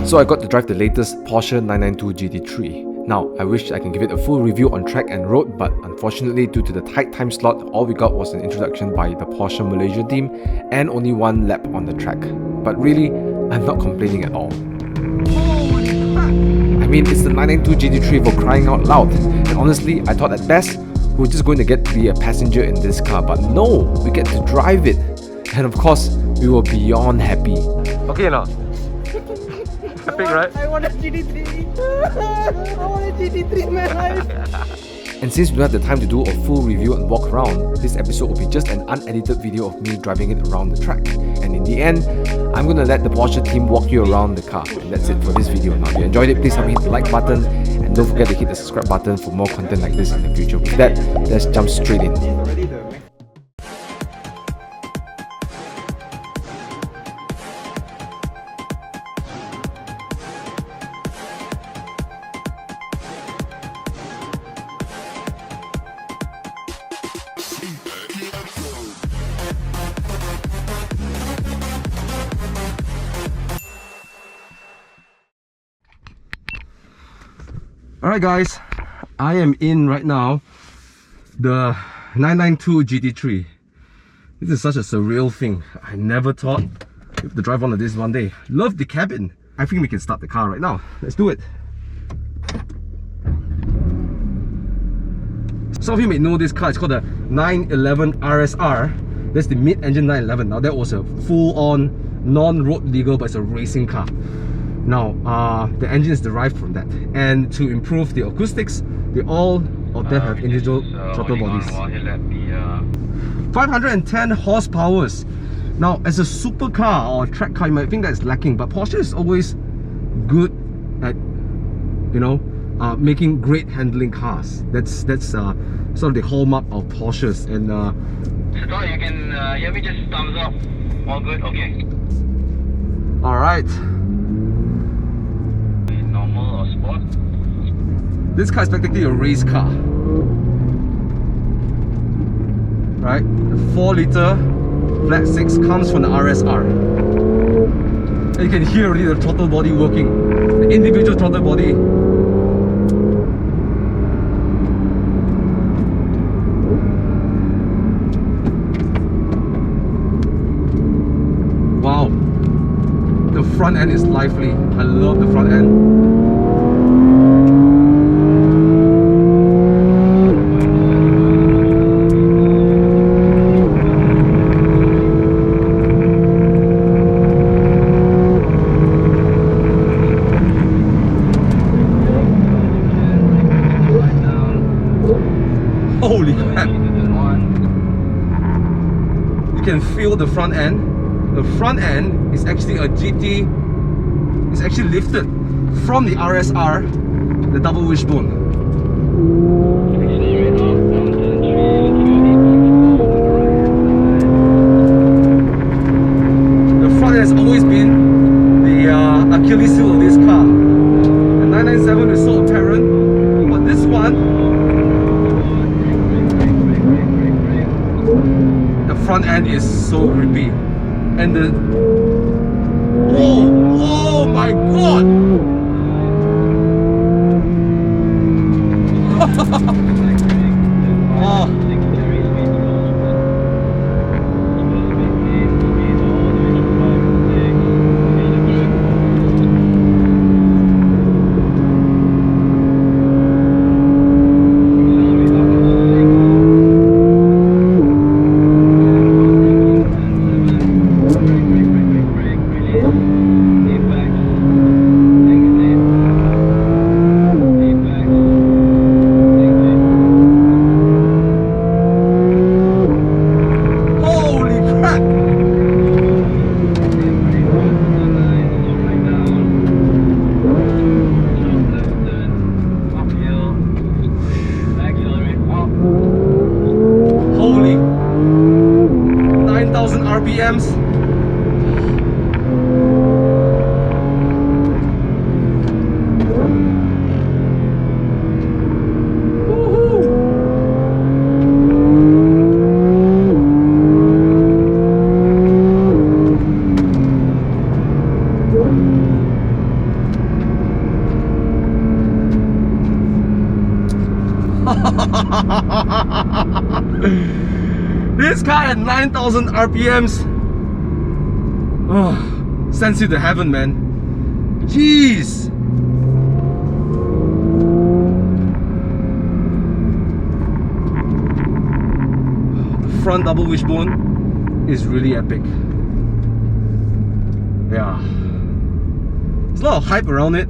So I got to drive the latest Porsche 992 GT3. Now, I wish I can give it a full review on track and road, but unfortunately due to the tight time slot, all we got was an introduction by the Porsche Malaysia team and only one lap on the track. But really, I'm not complaining at all. I mean, it's the 992 GT3 for crying out loud, and honestly, I thought at best, we're just going to get to be a passenger in this car, but no, we get to drive it. And of course, we were beyond happy. Okay, now. Epic, right? I want a GT3. I want a GT3 in my life. And since we don't have the time to do a full review and walk around, this episode will be just an unedited video of me driving it around the track. And in the end, I'm gonna let the Porsche team walk you around the car. And that's it for this video. Now, if you enjoyed it, please help me hit the like button and don't forget to hit the subscribe button for more content like this in the future. With that, let's jump straight in. Alright guys, I am in right now the 992 GT3. This is such a surreal thing. I never thought to drive one of this one day. Love the cabin. I think we can start the car right now. Let's do it. Some of you may know this car. It's called the 911 RSR. That's the mid-engine 911. Now that was a full-on, non-road legal, but it's a racing car. Now, the engine is derived from that, and to improve the acoustics, all of them have individual throttle bodies. 510 horsepower. Now, as a supercar or a track car, you might think that's lacking, but Porsche is always good at, making great handling cars. That's sort of the hallmark of Porsches. And Scott, you can hear me, just thumbs up. All good, okay. All right. This car is practically a race car, right? The 4-liter flat 6 comes from the RSR. And you can hear already the throttle body working, the individual throttle body. Wow, the front end is lively. I love the front end. Holy crap! You can feel the front end. The front end is actually a GT. It's actually lifted from the RSR, the double wishbone. The front end has always been the Achilles heel of this car. The 997 is so apparent, but this one, the front end is so grippy, and the oh my god! Oh. This car at 9,000 RPMs. Oh, sends you to heaven, man. Jeez. The front double wishbone is really epic. Yeah. There's a lot of hype around it,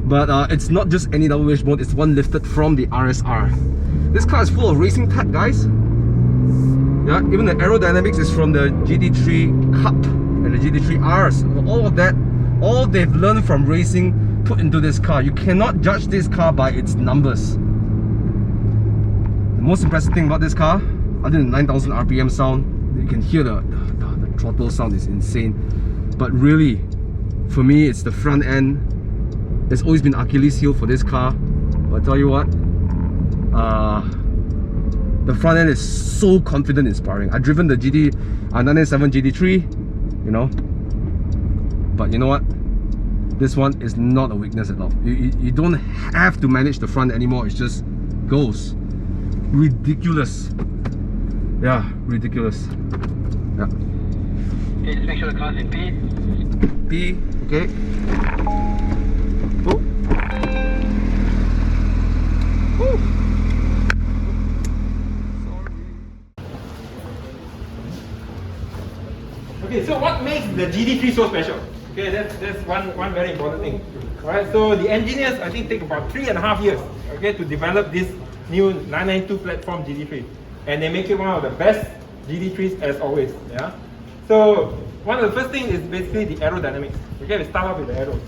but it's not just any double wishbone, it's one lifted from the RSR. This car is full of racing tech, guys. Yeah, even the aerodynamics is from the GT3 Cup and the GT3Rs. All of that, all they've learned from racing put into this car. You cannot judge this car by its numbers. The most impressive thing about this car, other than 9,000 RPM sound, you can hear the throttle sound is insane. But really, for me, it's the front end. There's always been Achilles heel for this car. But I tell you what, the front end is so confident, inspiring. I've driven the 997 GT3, you know, but you know what? This one is not a weakness at all. You don't have to manage the front anymore. It just goes. Ridiculous. Yeah, ridiculous. Yeah. Okay, just make sure the car's in P. P, okay. Oh. Woo. Okay, so what makes the GT3 so special? Okay, that's one very important thing. Alright, so the engineers I think take about 3.5 years, okay, to develop this new 992 platform GT3, and they make it one of the best GT3s as always. Yeah. So one of the first things is basically the aerodynamics. Okay, we start off with the aeros.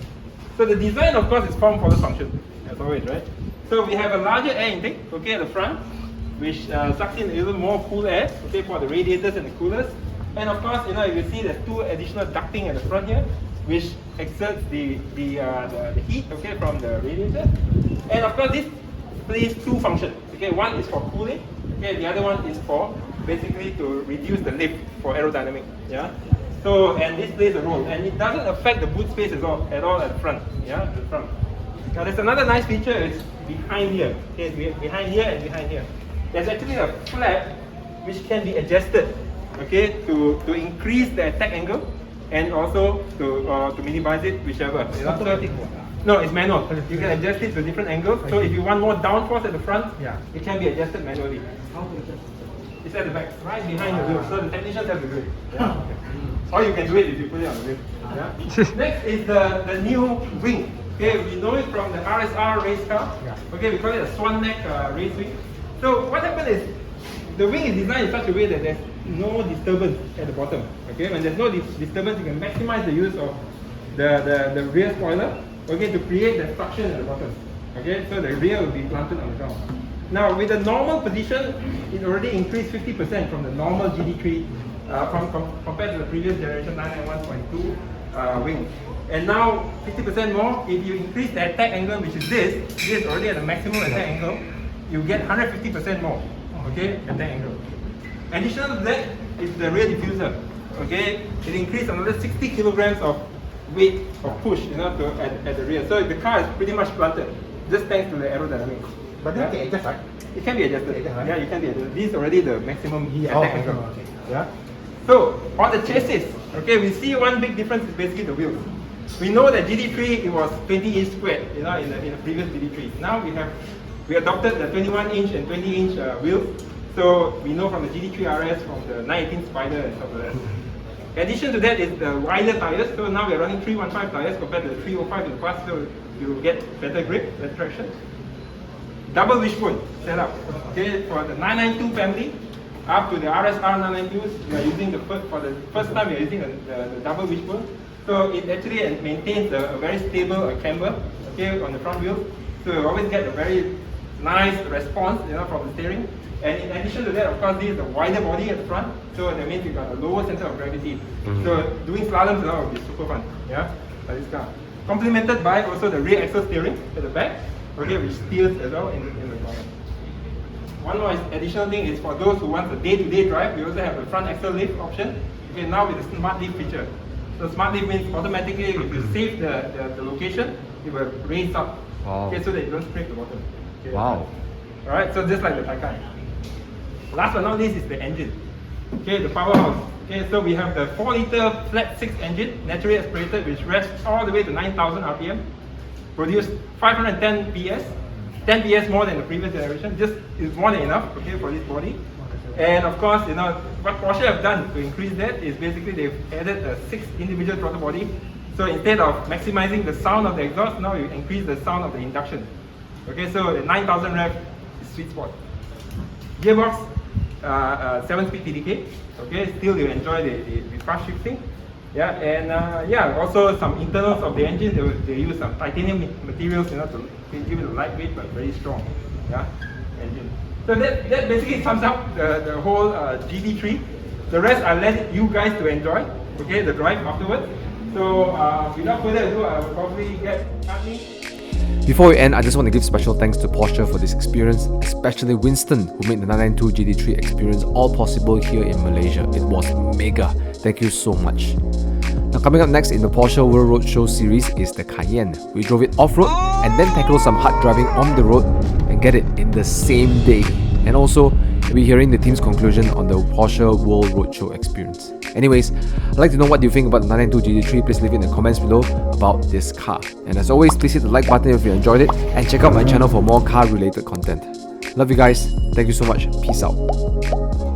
So the design, of course, is form follows function as always, right? So we have a larger air intake, okay, at the front, which sucks in a little more cool air, okay, for the radiators and the coolers. And of course, you know, you see there's two additional ducting at the front here, which exerts the heat, okay, from the radiator. And of course, this plays two functions. Okay, one is for cooling. Okay, the other one is for basically to reduce the lift for aerodynamic. Yeah. So, and this plays a role, and it doesn't affect the boot space at all at the front. Yeah, at the front. Now, there's another nice feature is behind here. Okay, behind here and behind here. There's actually a flap which can be adjusted. Okay, to increase the attack angle and also to minimize it, whichever. Automatic. No, it's manual. You can adjust it to different angles. So if you want more downforce at the front, it can be adjusted manually. It's at the back, right behind the wheel. So the technicians have to do it. Yeah. Or you can do it if you put it on the wheel. Yeah. Next is the new wing. Okay, we know it from the RSR race car. Okay, we call it a swan neck race wing. So what happened is the wing is designed in such a way that there's no disturbance at the bottom. Okay, when there's no disturbance, you can maximize the use of the rear spoiler. Okay, to create the suction at the bottom. Okay, so the rear will be planted on the ground. Now, with the normal position, it already increased 50% from the normal GT3 compared to the previous generation 991.2 wing. And now 50% more. If you increase the attack angle, which is this is already at the maximum attack angle, you get 150% more. Okay, attack angle. Additional to that is the rear diffuser. Okay, it increased another 60 kilograms of weight of push, you know, at the rear. So the car is pretty much planted, just thanks to the aerodynamics. But that can adjust, right? It can be adjusted. Yeah, it can be adjusted. This is already the maximum attack angle. Okay. Yeah. So on the chassis, okay, we see one big difference is basically the wheels. We know that GT3 it was 20-inch squared, you know, in the previous GT3. Now we adopted the 21-inch and 20-inch wheels. So we know from the GT3 RS, from the 918 Spider and stuff like that. In addition to that is the wider tires. So now we're running 315 tires compared to the 305 in the past. So you get better grip, better traction. Double wishbone setup. Okay, for the 992 family up to the RSR 992s, we are using for the first time we are using the double wishbone. So it actually maintains a very stable camber, okay, on the front wheel. So you always get a very nice response, you know, from the steering. And in addition to that, of course, this is a wider body at the front, so that means you've got a lower center of gravity. So doing slaloms now will be super fun, yeah, by this car. Complemented by also the rear axle steering at the back, okay, which steers as well in the corner. One more additional thing is for those who want the day-to-day drive, we also have the front axle lift option. Okay, now with the smart lift feature. So smart lift means automatically if you save the location, it will raise up. Wow. Okay, so that you don't scrape the bottom. Okay, Wow. Alright, so just like the Taycan. Last but not least is the engine. Okay, the powerhouse. Okay, so we have the 4-liter flat 6 engine, naturally aspirated, which rests all the way to 9,000 RPM. Produced 510 PS, 10 PS more than the previous generation. Just is more than enough, okay, for this body. And of course, you know what Porsche have done to increase that is basically they've added a 6 individual throttle body. So instead of maximizing the sound of the exhaust, now you increase the sound of the induction. Okay, so the 9,000 rev is sweet spot. Gearbox, 7-speed PDK. Okay, still you enjoy the fast shifting. Yeah, and yeah, also some internals of the engine. They use some titanium materials, you know, to give it a lightweight but very strong. Yeah, engine. So that basically sums up the whole GT3. The rest I'll let you guys to enjoy. Okay, the drive afterwards. So without further ado, I will probably get starting. Before we end, I just want to give special thanks to Porsche for this experience, especially Winston, who made the 992 GT3 experience all possible here in Malaysia. It was mega. Thank you so much. Now coming up next in the Porsche World Roadshow series is the Cayenne. We drove it off-road and then tackled some hard driving on the road and get it in the same day. And also, you'll be hearing the team's conclusion on the Porsche World Roadshow experience. Anyways, I'd like to know what you think about the 992 GT3. Please leave it in the comments below about this car. And as always, please hit the like button if you enjoyed it and check out my channel for more car related content. Love you guys. Thank you so much. Peace out.